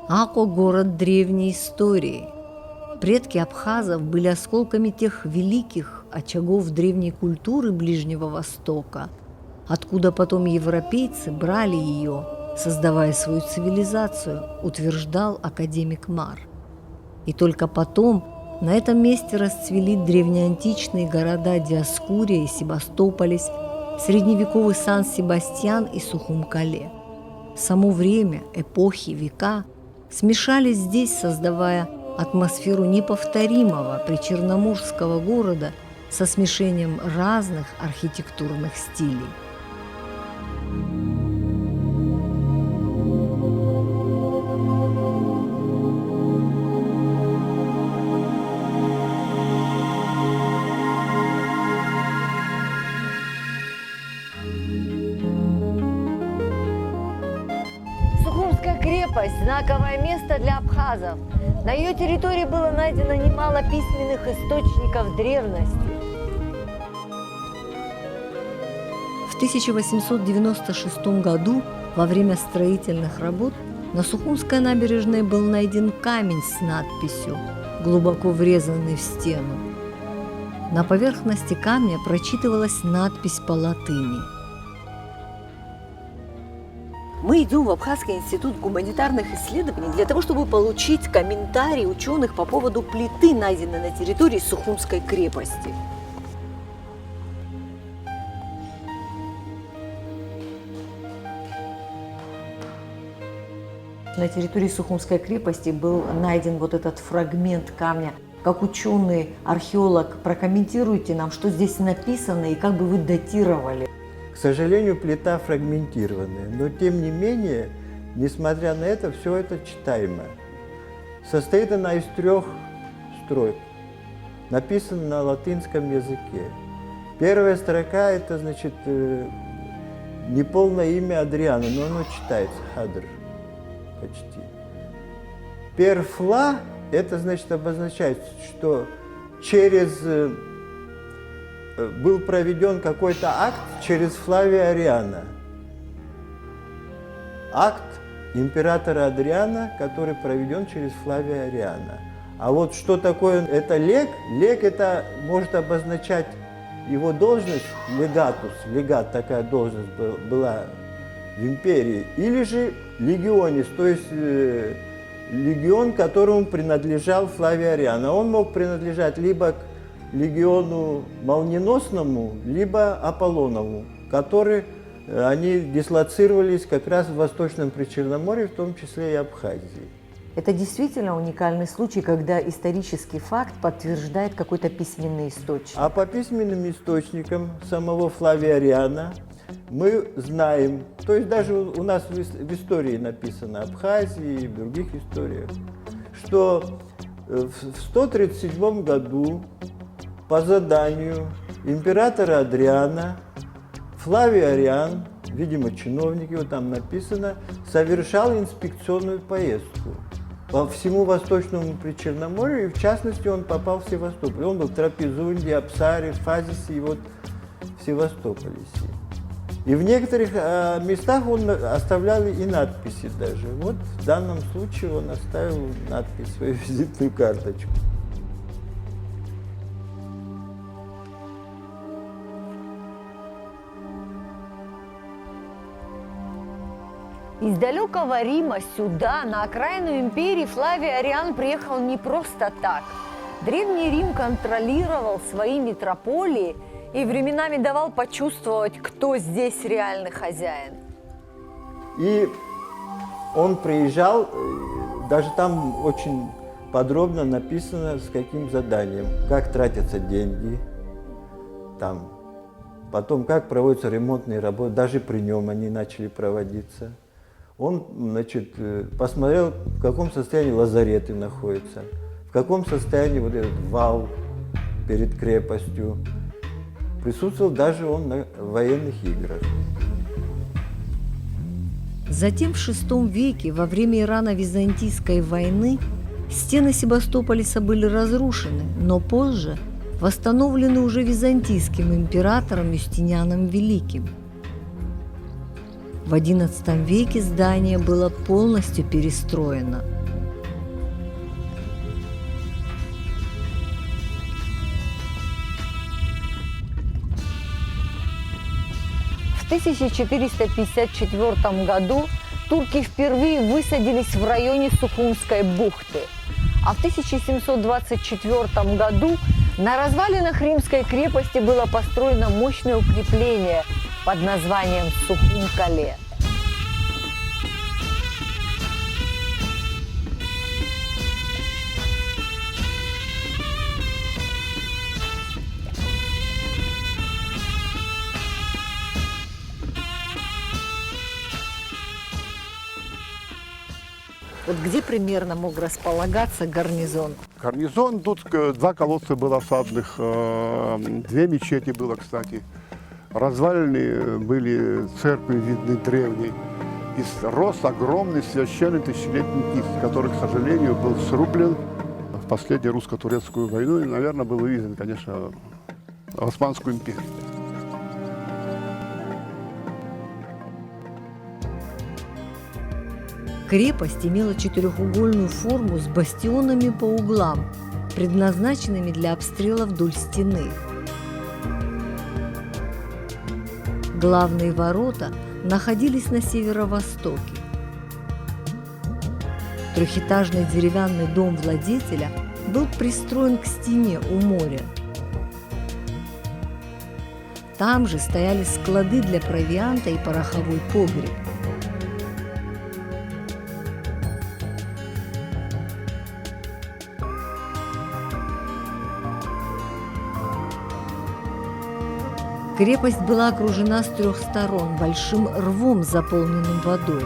Ако – город древней истории. Предки абхазов были осколками тех великих очагов древней культуры Ближнего Востока, откуда потом европейцы брали ее, создавая свою цивилизацию, утверждал академик Мар. И только потом на этом месте расцвели древнеантичные города Диоскурия и Себастополис, средневековый Сан-Себастьян и Сухум-Кале. Само время, эпохи, века смешались здесь, создавая атмосферу неповторимого причерноморского города со смешением разных архитектурных стилей. Сухумская крепость – знаковое место для абхазов. На ее территории было найдено немало письменных источников древности. В 1896 году во время строительных работ на Сухумской набережной был найден камень с надписью, глубоко врезанный в стену. На поверхности камня прочитывалась надпись по латыни. Мы идем в Абхазский институт гуманитарных исследований для того, чтобы получить комментарии ученых по поводу плиты, найденной на территории Сухумской крепости. На территории Сухумской крепости был найден вот этот фрагмент камня. Как ученый, археолог, прокомментируйте нам, что здесь написано и как бы вы датировали. К сожалению, плита фрагментированная, но тем не менее, несмотря на это, все это читаемо. Состоит она из 3 строк, написана на латинском языке. Первая строка – это, значит, неполное имя Адриана, но оно читается, Хадр, почти. Перфла – это, значит, обозначает, что был проведен какой-то акт через Флавия Ариана. Акт императора Адриана, который проведен через Флавия Ариана. А вот что такое это лег? Лег это может обозначать его должность, легатус, легат такая должность была в империи, или же легионис, то есть легион, которому принадлежал Флавий Ариан. А он мог принадлежать либо к легиону молниеносному, либо Аполлонову, они дислоцировались как раз в Восточном Причерноморье, в том числе и Абхазии. Это действительно уникальный случай, когда исторический факт подтверждает какой-то письменный источник. А по письменным источникам самого Флавия Ариана мы знаем, то есть даже у нас в истории написано Абхазии и в других историях, что в 137 году по заданию императора Адриана Флавий Ариан, видимо, чиновник, его там написано, совершал инспекционную поездку по всему Восточному Причерноморью, и в частности он попал в Севастополь. Он был в Трапезунде, Апсаре, Фазисе и вот в Севастополисе. И в некоторых местах он оставлял и надписи даже. Вот в данном случае он оставил надпись, свою визитную карточку. Из далекого Рима сюда, на окраину империи, Флавий Ариан приехал не просто так. Древний Рим контролировал свои метрополии и временами давал почувствовать, кто здесь реальный хозяин. И он приезжал, даже там очень подробно написано, с каким заданием, как тратятся деньги, там, потом как проводятся ремонтные работы, даже при нем они начали проводиться. Он, значит, посмотрел, в каком состоянии лазареты находятся, в каком состоянии вот этот вал перед крепостью. Присутствовал даже он на военных играх. Затем в VI веке, во время Ирано-Византийской войны, стены Себастополиса были разрушены, но позже восстановлены уже византийским императором Юстинианом Великим. В XI веке здание было полностью перестроено. В 1454 году турки впервые высадились в районе Сухумской бухты. А в 1724 году на развалинах римской крепости было построено мощное укрепление под названием Сухум-Кале. Вот где примерно мог располагаться гарнизон? Гарнизон, тут два колодца было осадных, две мечети было, кстати. Развалины были, церкви видны древние. И рос огромный священный тысячелетний тис, который, к сожалению, был срублен в последнюю русско-турецкую войну и, наверное, был вывезен, конечно, в Османскую империю. Крепость имела четырехугольную форму с бастионами по углам, предназначенными для обстрела вдоль стены. Главные ворота находились на северо-востоке. Трехэтажный деревянный дом владетеля был пристроен к стене у моря. Там же стояли склады для провианта и пороховой погреб. Крепость была окружена с трех сторон большим рвом, заполненным водой.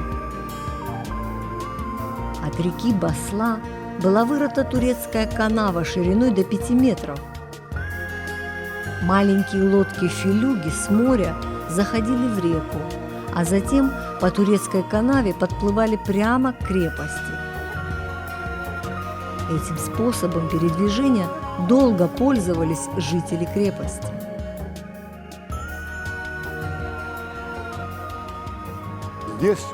От реки Басла была вырыта турецкая канава шириной до 5 метров. Маленькие лодки-филюги с моря заходили в реку, а затем по турецкой канаве подплывали прямо к крепости. Этим способом передвижения долго пользовались жители крепости. Здесь,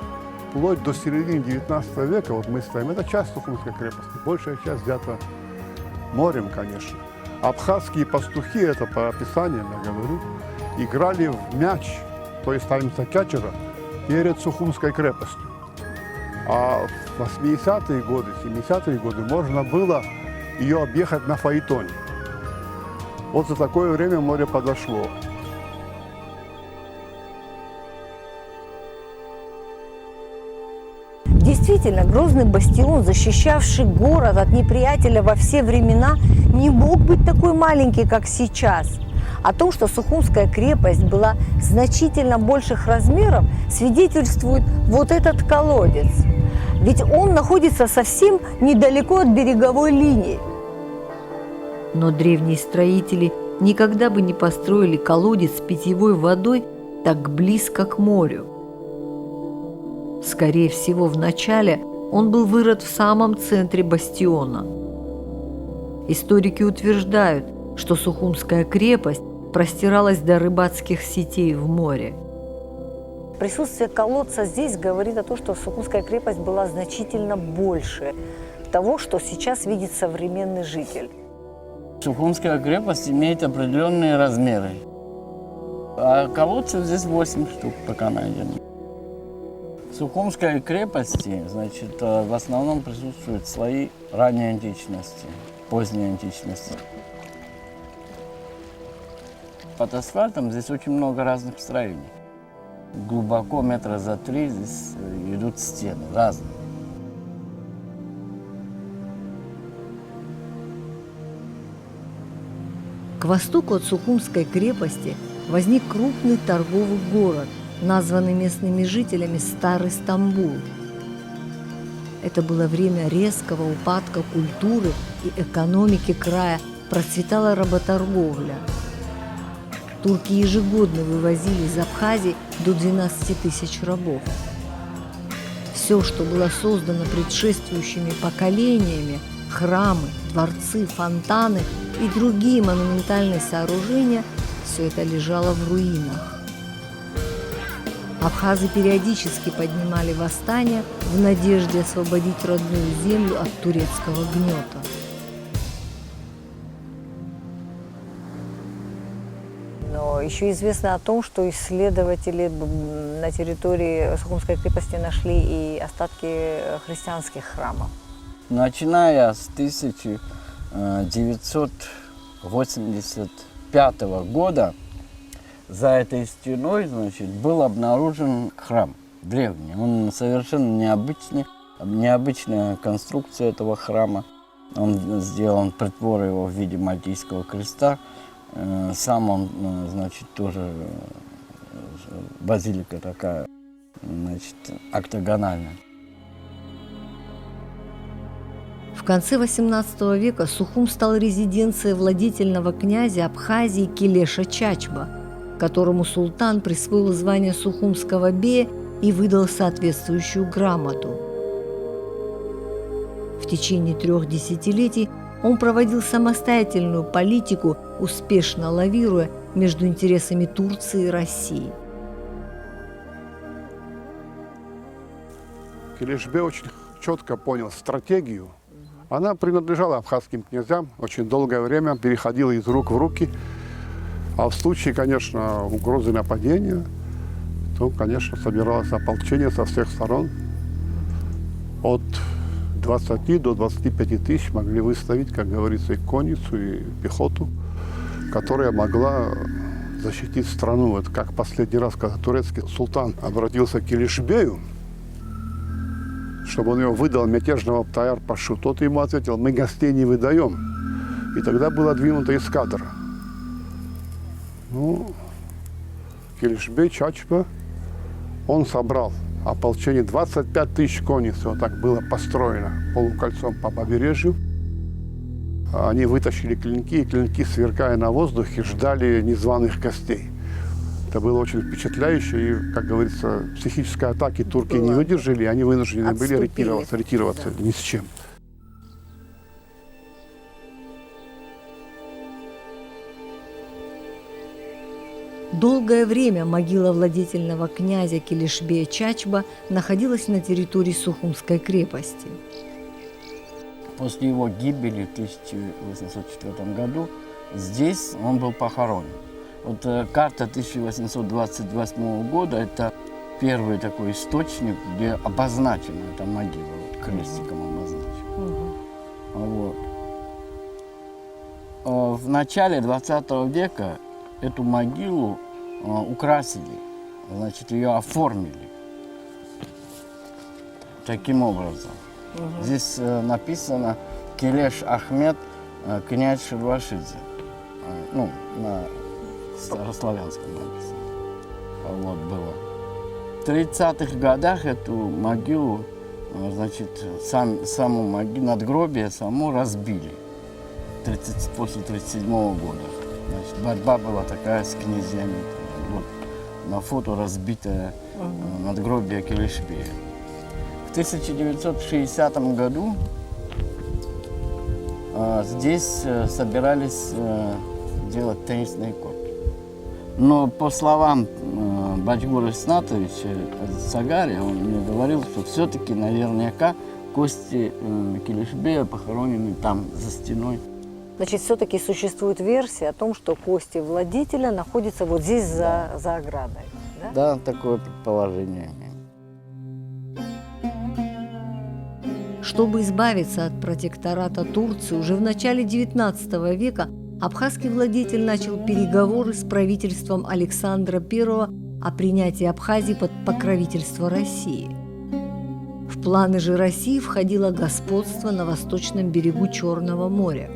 вплоть до середины 19 века, вот мы стоим, это часть Сухумской крепости, большая часть взята морем, конечно. Абхазские пастухи, это по описаниям я говорю, играли в мяч, то есть таймса-кятчера, перед Сухумской крепостью. А в 80-е годы, 70-е годы можно было ее объехать на фаэтоне. Вот за такое время море подошло. Действительно, грозный бастион, защищавший город от неприятеля во все времена, не мог быть такой маленький, как сейчас. О том, что Сухумская крепость была значительно больших размеров, свидетельствует вот этот колодец. Ведь он находится совсем недалеко от береговой линии. Но древние строители никогда бы не построили колодец с питьевой водой так близко к морю. Скорее всего, вначале он был вырыт в самом центре бастиона. Историки утверждают, что Сухумская крепость простиралась до рыбацких сетей в море. Присутствие колодца здесь говорит о том, что Сухумская крепость была значительно больше того, что сейчас видит современный житель. Сухумская крепость имеет определенные размеры. А колодцев здесь 8 штук пока найдено. В Сухумской крепости, значит, в основном присутствуют слои ранней античности, поздней античности. Под асфальтом здесь очень много разных строений. Глубоко метра за 3 здесь идут стены разные. К востоку от Сухумской крепости возник крупный торговый город, названный местными жителями Старый Стамбул. Это было время резкого упадка культуры и экономики края, процветала работорговля. Турки ежегодно вывозили из Абхазии до 12 тысяч рабов. Все, что было создано предшествующими поколениями, храмы, дворцы, фонтаны и другие монументальные сооружения, все это лежало в руинах. Абхазы периодически поднимали восстания в надежде освободить родную землю от турецкого гнета. Но еще известно о том, что исследователи на территории Сухумской крепости нашли и остатки христианских храмов. Начиная с 1985 года за этой стеной, значит, был обнаружен храм древний. Он совершенно необычный, необычная конструкция этого храма. Он сделан, притвор его в виде Мальтийского креста. Сам он, значит, тоже базилика такая, значит, октагональная. В конце XVIII века Сухум стал резиденцией владетельного князя Абхазии Келеша Чачба, которому султан присвоил звание сухумского бея и выдал соответствующую грамоту. В течение 3 десятилетий он проводил самостоятельную политику, успешно лавируя между интересами Турции и России. Келешбе очень четко понял стратегию. Она принадлежала абхазским князьям, очень долгое время переходила из рук в руки. А в случае, конечно, угрозы нападения, то, конечно, собиралось ополчение со всех сторон. От 20 до 25 тысяч могли выставить, как говорится, и конницу, и пехоту, которая могла защитить страну. Это как последний раз, когда турецкий султан обратился к Келешбею, чтобы он его выдал мятежного Птаяр-пашу. Тот ему ответил: мы гостей не выдаем. И тогда была двинута эскадра. Ну, Келешбей Чачба, он собрал ополчение, 25 тысяч конниц, вот так было построено полукольцом по побережью. Они вытащили клинки, и клинки, сверкая на воздухе, ждали незваных гостей. Это было очень впечатляюще, и, как говорится, психической атаки турки не выдержали, и они вынуждены были ретироваться ни с чем. Долгое время могила владетельного князя Келешбея Чачба находилась на территории Сухумской крепости. После его гибели в 1804 году здесь он был похоронен. Вот карта 1828 года – это первый такой источник, где обозначена эта могила, вот, крестиком обозначена. Вот. В начале 20 века эту могилу украсили, значит, ее оформили таким образом. Здесь написано Келеш Ахмед, князь Ширвашидзе. Ну, на старославянском написано. Вот было. В 30-х годах эту могилу, значит, саму могилу, надгробие само разбили. После 1937 года. Значит, борьба была такая с князьями. Вот, на фото разбитое надгробие Келешбея. В 1960 году здесь собирались делать теннисный корт. Но по словам Бачгура Снатовича Сагари, он мне говорил, что все-таки наверняка кости Келешбея похоронены там, за стеной. Значит, все-таки существует версия о том, что кости владетеля находятся вот здесь, за оградой. Да? Да, такое предположение. Чтобы избавиться от протектората Турции, уже в начале XIX века абхазский владетель начал переговоры с правительством Александра I о принятии Абхазии под покровительство России. В планы же России входило господство на восточном берегу Черного моря.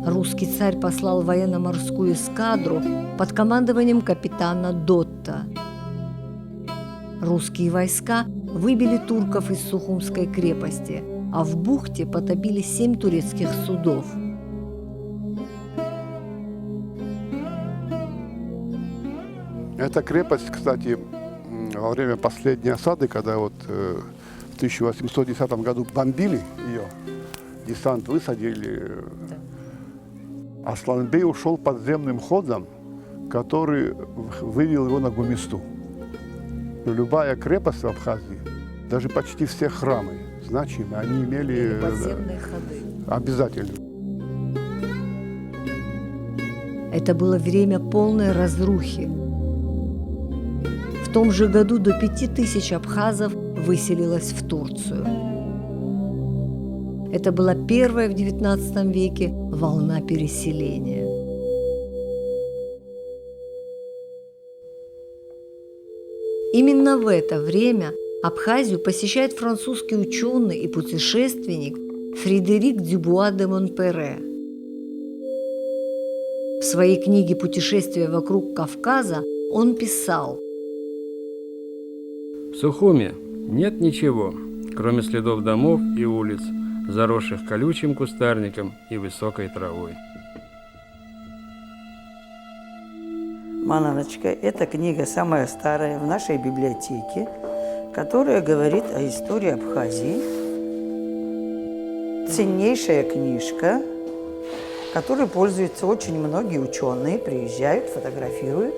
Русский царь послал военно-морскую эскадру под командованием капитана Дотта. Русские войска выбили турков из Сухумской крепости, а в бухте потопили 7 турецких судов. Эта крепость, кстати, во время последней осады, когда вот в 1810 году бомбили ее, десант высадили, Асланбей ушел подземным ходом, который вывел его на Гумисту. Любая крепость в Абхазии, даже почти все храмы значимые, они имели Подземные ходы. обязательно. Это было время полной разрухи. В том же году до 5000 абхазов выселилось в Турцию. Это была первая в XIX веке волна переселения. Именно в это время Абхазию посещает французский ученый и путешественник Фредерик Дюбуа де Монпере. В своей книге «Путешествие вокруг Кавказа» он писал: В Сухуме нет ничего, кроме следов домов и улиц, заросших колючим кустарником и высокой травой. «Мананочка» – это книга самая старая в нашей библиотеке, которая говорит о истории Абхазии. Ценнейшая книжка, которой пользуются очень многие ученые, приезжают, фотографируют.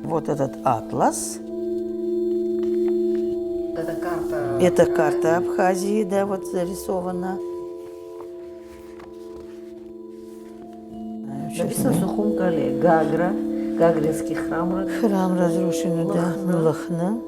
Вот этот атлас. Это карта Абхазии, да, вот зарисована. Написано в Сухом Кале. Гагра, Гагринский храм. Храм разрушенный, да, Лахна. Лахна.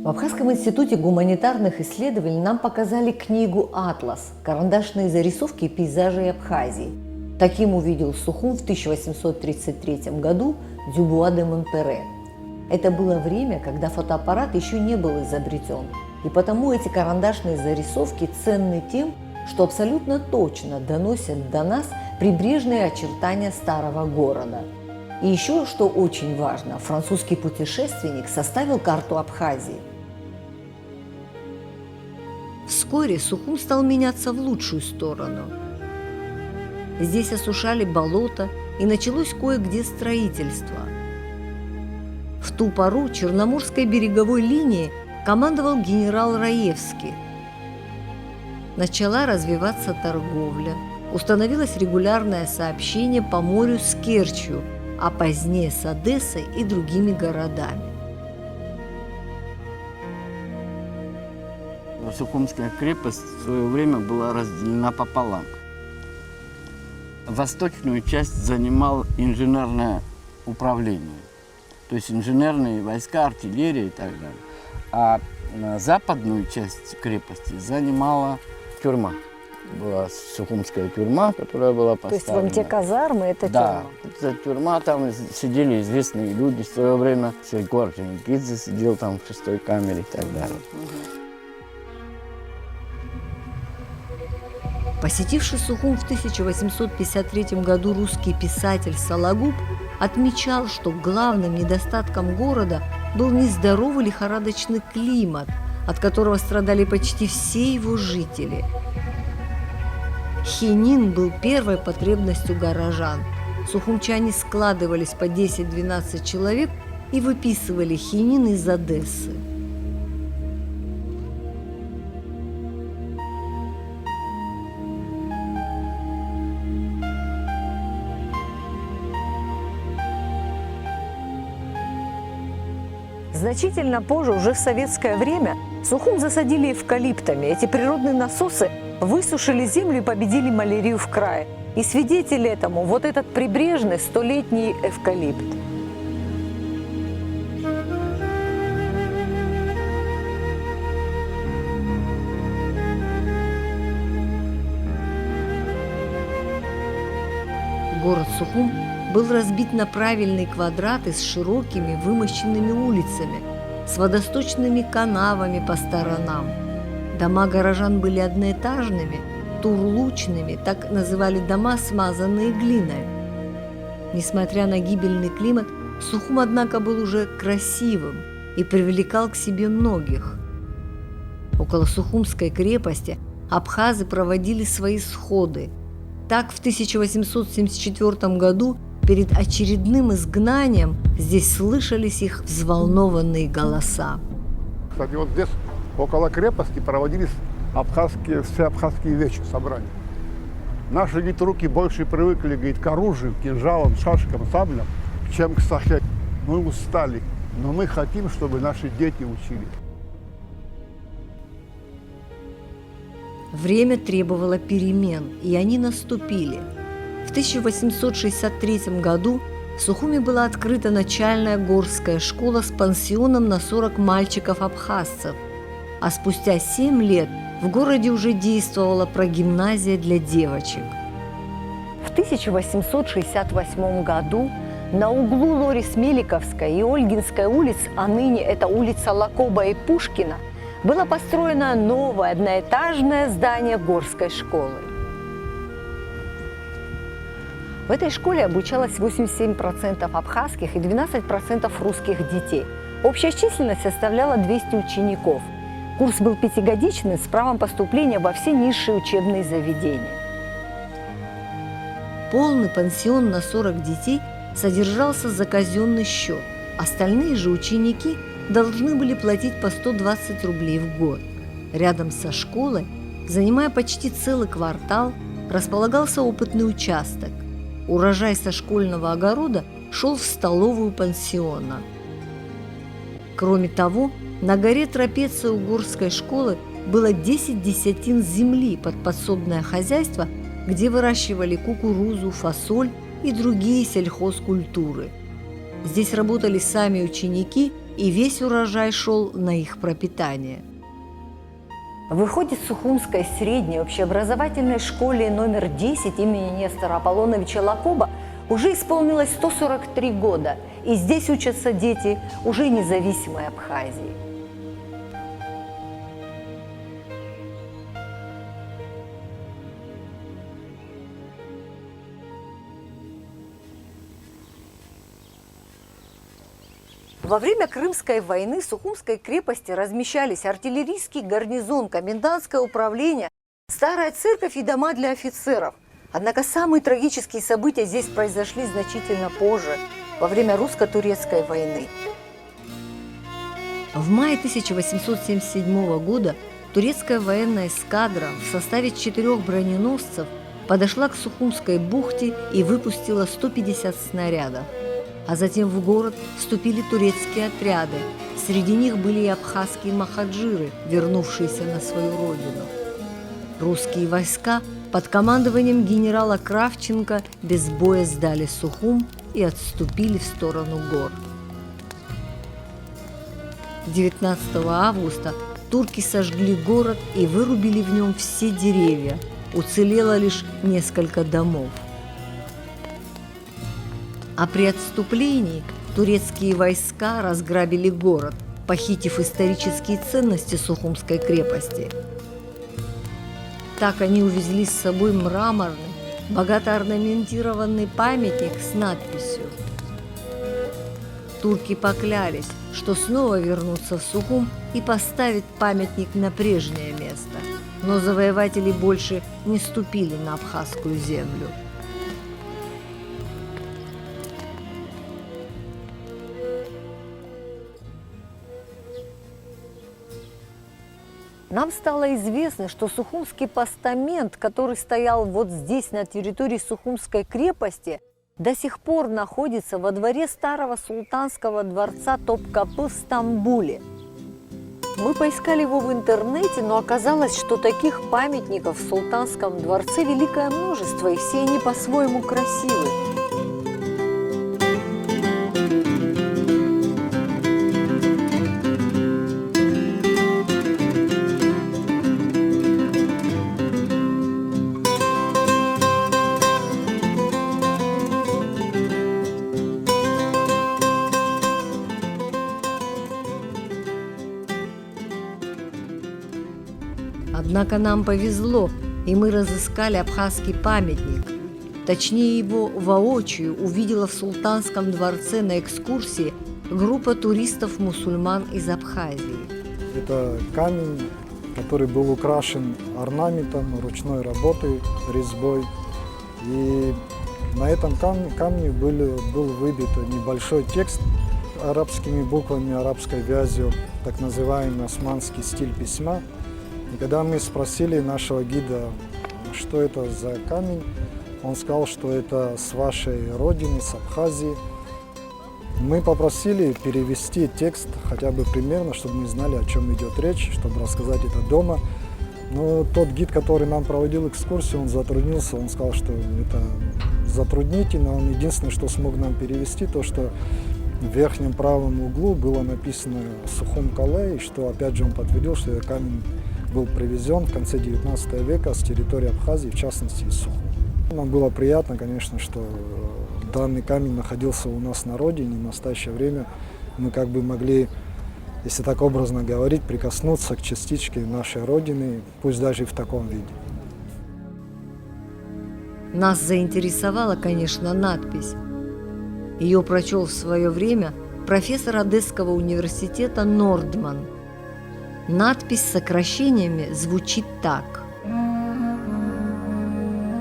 В Абхазском институте гуманитарных исследований нам показали книгу «Атлас. Карандашные зарисовки и пейзажи Абхазии». Таким увидел Сухум в 1833 году Дюбуа де Монпере. Это было время, когда фотоаппарат еще не был изобретен, и потому эти карандашные зарисовки ценны тем, что абсолютно точно доносят до нас прибрежные очертания старого города. И еще, что очень важно, французский путешественник составил карту Абхазии. Вскоре Сухум стал меняться в лучшую сторону. Здесь осушали болото, и началось кое-где строительство. В ту пору Черноморской береговой линией командовал генерал Раевский. Начала развиваться торговля, установилось регулярное сообщение по морю с Керчью, а позднее с Одессой и другими городами. Сухумская крепость в свое время была разделена пополам. Восточную часть занимал инженерное управление, то есть инженерные войска, артиллерия и так далее. А западную часть крепости занимала тюрьма. Была Сухумская тюрьма, которая была поставлена. То есть вон те казармы – это Да, тюрьма? это тюрьма, там сидели известные люди в свое время. Егор Орджоникидзе сидел там в 6-й камере и так далее. Посетивший Сухум в 1853 году русский писатель Сологуб отмечал, что главным недостатком города был нездоровый лихорадочный климат, от которого страдали почти все его жители. Хинин был первой потребностью горожан. Сухумчане складывались по 10-12 человек и выписывали хинин из Одессы. Значительно позже, уже в советское время, Сухум засадили эвкалиптами. Эти природные насосы высушили землю и победили малярию в крае. И свидетель этому вот этот прибрежный 100-летний эвкалипт. Город Сухум был разбит на правильные квадраты с широкими вымощенными улицами, с водосточными канавами по сторонам. Дома горожан были одноэтажными, турлучными, так называли дома, смазанные глиной. Несмотря на гибельный климат, Сухум, однако, был уже красивым и привлекал к себе многих. Около Сухумской крепости абхазы проводили свои сходы. Так, в 1874 году перед очередным изгнанием здесь слышались их взволнованные голоса. Кстати, вот здесь, около крепости, проводились все абхазские вечи, собрания. Наши ведь руки больше привыкли, говорит, к оружию, к кинжалам, шашкам, саблям. чем к Сахе. Мы устали, но мы хотим, чтобы наши дети учили. Время требовало перемен, и они наступили. В 1863 году в Сухуми была открыта начальная горская школа с пансионом на 40 мальчиков-абхазцев, а спустя 7 лет в городе уже действовала прогимназия для девочек. В 1868 году на углу Лорис-Меликовской и Ольгинской улиц, а ныне это улица Лакоба и Пушкина, было построено новое одноэтажное здание горской школы. В этой школе обучалось 87% абхазских и 12% русских детей. Общая численность составляла 200 учеников. Курс был пятигодичный с правом поступления во все низшие учебные заведения. Полный пансион на 40 детей содержался за казенный счет. Остальные же ученики должны были платить по 120 рублей в год. Рядом со школой, занимая почти целый квартал, располагался опытный участок. Урожай со школьного огорода шел в столовую пансиона. Кроме того, на горе Трапеция у горской школы было 10 десятин земли под подсобное хозяйство, где выращивали кукурузу, фасоль и другие сельхозкультуры. Здесь работали сами ученики, и весь урожай шел на их пропитание. В выходе Сухумской средней общеобразовательной школе номер 10 имени Нестора Аполлоновича Лакоба уже исполнилось 143 года, и здесь учатся дети уже независимой Абхазии. Во время Крымской войны в Сухумской крепости размещались артиллерийский гарнизон, комендантское управление, старая церковь и дома для офицеров. Однако самые трагические события здесь произошли значительно позже, во время русско-турецкой войны. В мае 1877 года турецкая военная эскадра в составе 4 броненосцев подошла к Сухумской бухте и выпустила 150 снарядов. А затем в город вступили турецкие отряды. Среди них были и абхазские махаджиры, вернувшиеся на свою родину. Русские войска под командованием генерала Кравченко без боя сдали Сухум и отступили в сторону гор. 19 августа турки сожгли город и вырубили в нем все деревья. Уцелело лишь несколько домов. А при отступлении турецкие войска разграбили город, похитив исторические ценности Сухумской крепости. Так они увезли с собой мраморный, богато орнаментированный памятник с надписью. Турки поклялись, что снова вернутся в Сухум и поставят памятник на прежнее место. Но завоеватели больше не ступили на абхазскую землю. Нам стало известно, что Сухумский постамент, который стоял вот здесь, на территории Сухумской крепости, до сих пор находится во дворе старого султанского дворца Топкапы в Стамбуле. Мы поискали его в интернете, но оказалось, что таких памятников в султанском дворце великое множество, и все они по-своему красивы. Однако нам повезло, и мы разыскали абхазский памятник. Точнее, его воочию увидела в Султанском дворце на экскурсии группа туристов-мусульман из Абхазии. Это камень, который был украшен орнаментом, ручной работой, резьбой. И на этом камне был выбит небольшой текст арабскими буквами, арабской вязью, так называемый османский стиль письма. И когда мы спросили нашего гида, что это за камень, он сказал, что это с вашей родины, с Абхазии. Мы попросили перевести текст хотя бы примерно, чтобы мы знали, о чем идет речь, чтобы рассказать это дома. Но тот гид, который нам проводил экскурсию, он затруднился, он сказал, что это затруднительно. Он единственное, что смог нам перевести, то, что в верхнем правом углу было написано «Сухум Кале», и что, опять же, он подтвердил, что этот камень был привезен в конце 19 века с территории Абхазии, в частности, из Сухума. Нам было приятно, конечно, что данный камень находился у нас на родине. В настоящее время мы как бы могли, если так образно говорить, прикоснуться к частичке нашей родины, пусть даже и в таком виде. Нас заинтересовала, конечно, надпись. Ее прочел в свое время профессор Одесского университета Нордман. Надпись с сокращениями звучит так.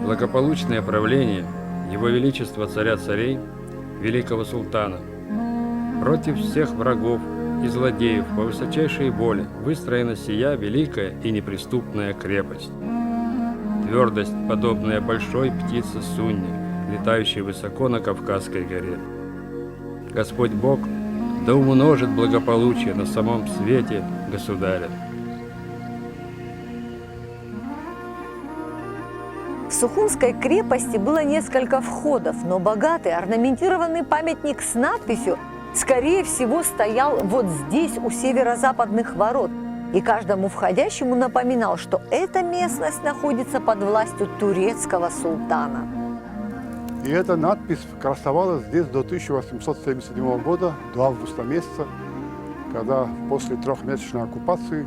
Благополучное правление Его Величества Царя-Царей, Великого Султана, против всех врагов и злодеев по высочайшей воле выстроена сия великая и неприступная крепость. Твердость, подобная большой птице Сунне, летающей высоко на Кавказской горе. Господь Бог да умножит благополучие на самом свете государя. В Сухумской крепости было несколько входов, но богатый орнаментированный памятник с надписью, скорее всего, стоял вот здесь, у северо-западных ворот, и каждому входящему напоминал, что эта местность находится под властью турецкого султана. И эта надпись красовалась здесь до 1877 года, до августа месяца, когда после трехмесячной оккупации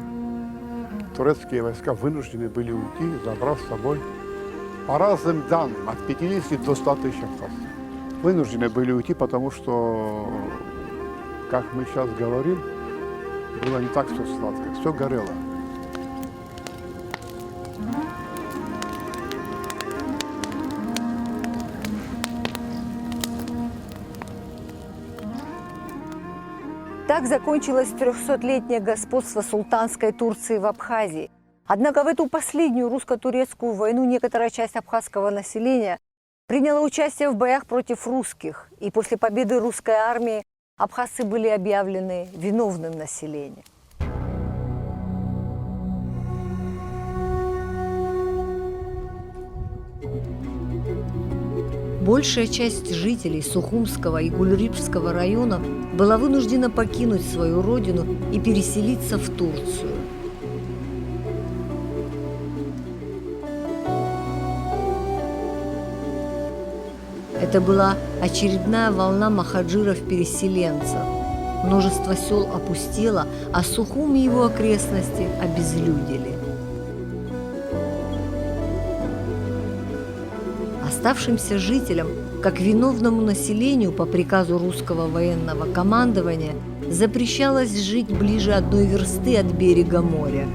турецкие войска вынуждены были уйти, забрав с собой, по разным данным, от 50 до 100 тысяч абхазцев. Вынуждены были уйти, потому что, как мы сейчас говорим, было не так все сладко, все горело. Так закончилось 300-летнее господство султанской Турции в Абхазии. Однако в эту последнюю русско-турецкую войну некоторая часть абхазского населения приняла участие в боях против русских, и после победы русской армии абхазцы были объявлены виновным населением. Большая часть жителей Сухумского и Гульрипского районов была вынуждена покинуть свою родину и переселиться в Турцию. Это была очередная волна махаджиров-переселенцев. Множество сел опустело, а Сухум и его окрестности обезлюдили. Оставшимся жителям, как виновному населению по приказу русского военного командования, запрещалось жить ближе 1 версты от берега моря.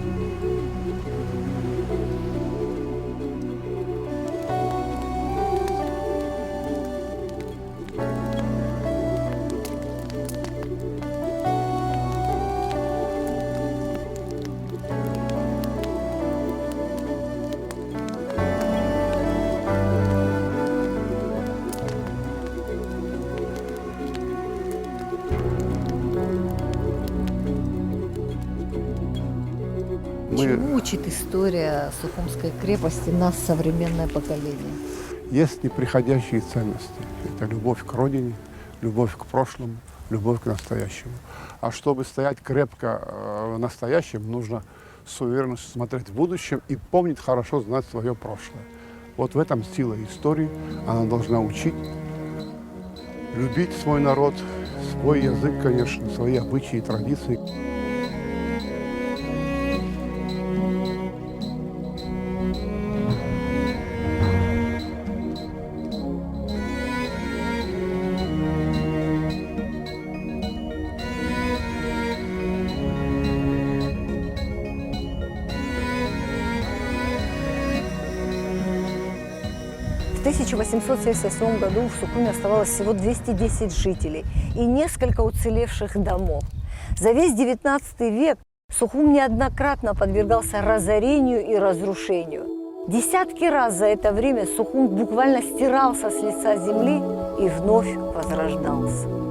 Чему учит история Сухумской крепости нас, современное поколение? Есть неприходящие ценности. Это любовь к родине, любовь к прошлому, любовь к настоящему. А чтобы стоять крепко в настоящем, нужно с уверенностью смотреть в будущем и помнить хорошо, знать свое прошлое. Вот в этом сила истории. Она должна учить любить свой народ, свой язык, конечно, свои обычаи и традиции. В 1877 году в Сухуме оставалось всего 210 жителей и несколько уцелевших домов. За весь XIX век Сухум неоднократно подвергался разорению и разрушению. Десятки раз за это время Сухум буквально стирался с лица земли и вновь возрождался.